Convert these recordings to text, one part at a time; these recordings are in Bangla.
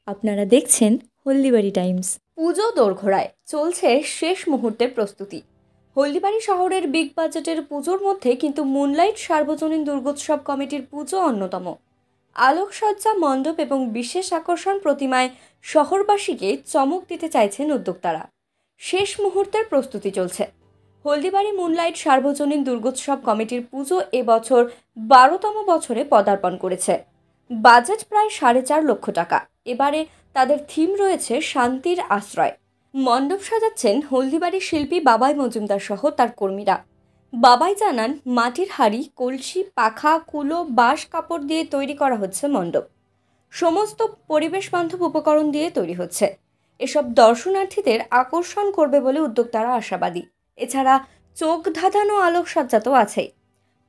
আপনারা দেখছেন হলদিবাড়ি টাইমস। পুজো দোরগোড়ায় চলছে শেষ মুহূর্তের প্রস্তুতি। হলদিবাড়ি শহরের বিগ বাজেটের পুজোর মধ্যে কিন্তু মুনলাইট সার্বজনীন দুর্গোৎসব কমিটির পুজো অন্যতম। আলোকসজ্জা, মণ্ডপ এবং বিশেষ আকর্ষণ প্রতিমায় শহরবাসীকে চমক দিতে চাইছেন উদ্যোক্তারা। শেষ মুহূর্তের প্রস্তুতি চলছে। হলদিবাড়ি মুনলাইট সার্বজনীন দুর্গোৎসব কমিটির পুজো এবছর 12তম বছরে পদার্পণ করেছে। বাজেট প্রায় 4.5 লক্ষ টাকা। এবারে তাদের থিম রয়েছে শান্তির আশ্রয়। মণ্ডপ সাজাচ্ছেন হলদিবাড়ির শিল্পী বাবাই মজুমদার সহ তার কর্মীরা। বাবাই জানান, মাটির হাঁড়ি, কলসি, পাখা, কুলো, বাঁশ কাপড় দিয়ে তৈরি করা হচ্ছে মণ্ডপ। সমস্ত পরিবেশ বান্ধব উপকরণ দিয়ে তৈরি হচ্ছে। এসব দর্শনার্থীদের আকর্ষণ করবে বলে উদ্যোক্তারা আশাবাদী। এছাড়া চোখ ধাঁধানো আলোকসজ্জা তো আছেই।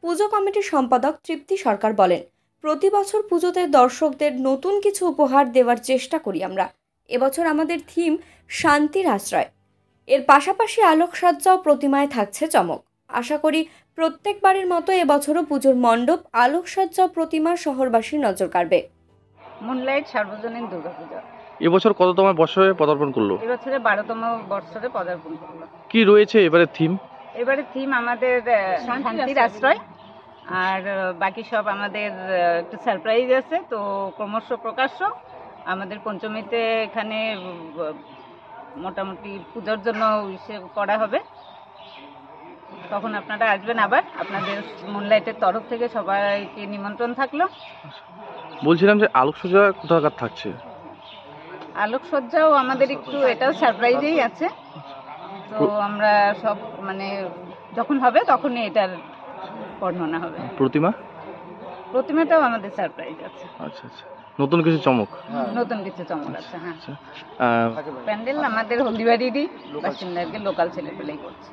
পুজো কমিটির সম্পাদক তৃপ্তি সরকার বলেন, প্রতি বছর পুজোতে দর্শকদের নতুন কিছু উপহার দেওয়ার চেষ্টা করি আমরা। এবছর আমাদের থিম শান্তির আশ্রয়। এর পাশাপাশি আলোকসজ্জা ও প্রতিমায় থাকছে চমক। আশা করি প্রত্যেকবারের মতো এবছরও পুজোর মণ্ডপ, আলোকসজ্জা ও প্রতিমা শহরবাসীর নজর কাড়বে। মুনলাইট সার্বজনীন দুর্গাপূজা এবছর কততম বর্ষে পদার্পণ করলো? এবছরে 12তম বর্ষে পদার্পণ করলো। কি রয়েছে এবারে থিম? এবারে থিম আমাদের শান্তির আশ্রয়, আর বাকি সব আমাদের একটু সারপ্রাইজ আছে, তো ক্রমশ প্রকাশ্য। আমাদের পঞ্চমীতে এখানে মোটামুটি পুজোর জন্য করা হবে, তখন আপনারা আসবেন। আবার আপনাদের মুনলাইটের তরফ থেকে সবাইকে নিমন্ত্রণ থাকলো। বলছিলাম যে আলোকসজ্জা কোথাকার থাকছে? আলোকসজ্জাও আমাদের একটু এটাও সারপ্রাইজেই আছে, তো আমরা সব যখন হবে তখনই এটার বর্ণনা হবে। প্রতিমাটাও আমাদের সারপ্রাইজ আছে। আচ্ছা আচ্ছা, নতুন কিছু চমক? নতুন কিছু চমক আছে, হ্যাঁ। প্যান্ডেল আমাদের হলদিবাড়িরই বাসিন্দাকে লোকাল ছেলেপেলেই করছে।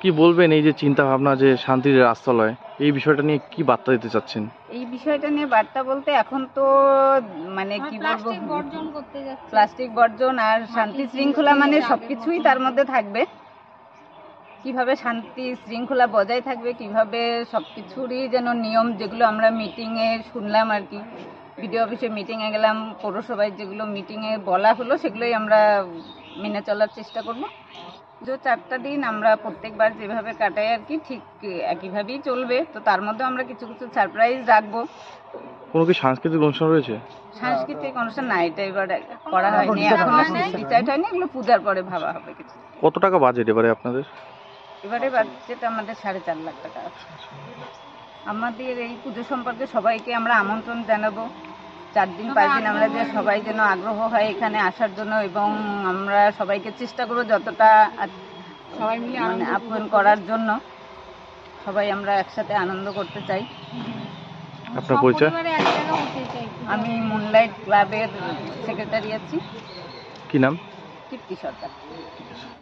কি বলবেন এই যে চিন্তা ভাবনা যে শান্তির আশ্রয়, এই বিষয়টা নিয়ে কি বার্তা দিতে চাচ্ছেন? এই বিষয়টা নিয়ে বার্তা বলতে এখন তো কি বলবো, প্লাস্টিক বর্জন আর শান্তি শৃঙ্খলা সবকিছুই তার মধ্যে থাকবে। কিভাবে শান্তি শৃঙ্খলা বজায় থাকবে, কিভাবে সবকিছুরই যেন নিয়ম, যেগুলো আমরা মিটিংয়ে শুনলাম আর কি, বিডিও অফিসে মিটিংয়ে গেলাম, পৌরসভায় যেগুলো মিটিংয়ে বলা হলো সেগুলোই আমরা মেনে চলার চেষ্টা করব। পুজো 4টা দিন আমরা প্রত্যেকবার যেভাবে কাটাই আর কি, ঠিক একইভাবেই চলবে। তো তার মধ্যে আমরা কিছু কিছু সারপ্রাইজ রাখবো। কোনো কি সাংস্কৃতিক অনুষ্ঠান রয়েছে? সাংস্কৃতিক অনুষ্ঠান না, এটা এবার করা হয়নি, এখনো ডিসাইড হয়নি, এগুলো পূজার পরে ভাবা হবে কিছু। কত টাকা বাজেট এবারে আপনাদের? এবারে বাজেট আমাদের 4.5 লাখ টাকা আছে। আমাদের এই পুজো সম্পর্কে সবাইকে আমরা আমন্ত্রণ জানাবো। 4 দিন 5 দিন আমরা যে সবাই যেন আগ্রহ হয় এখানে আসার জন্য, এবং আমরা সবাইকে চেষ্টা করবো যতটা সবাই মিলে আপ্যায়ন করার জন্য। সবাই আমরা একসাথে আনন্দ করতে চাই। আপনার পরিচয়? আমি মুনলাইট ক্লাবের সেক্রেটারি আছি। কি নাম? তৃপ্তি সরকার।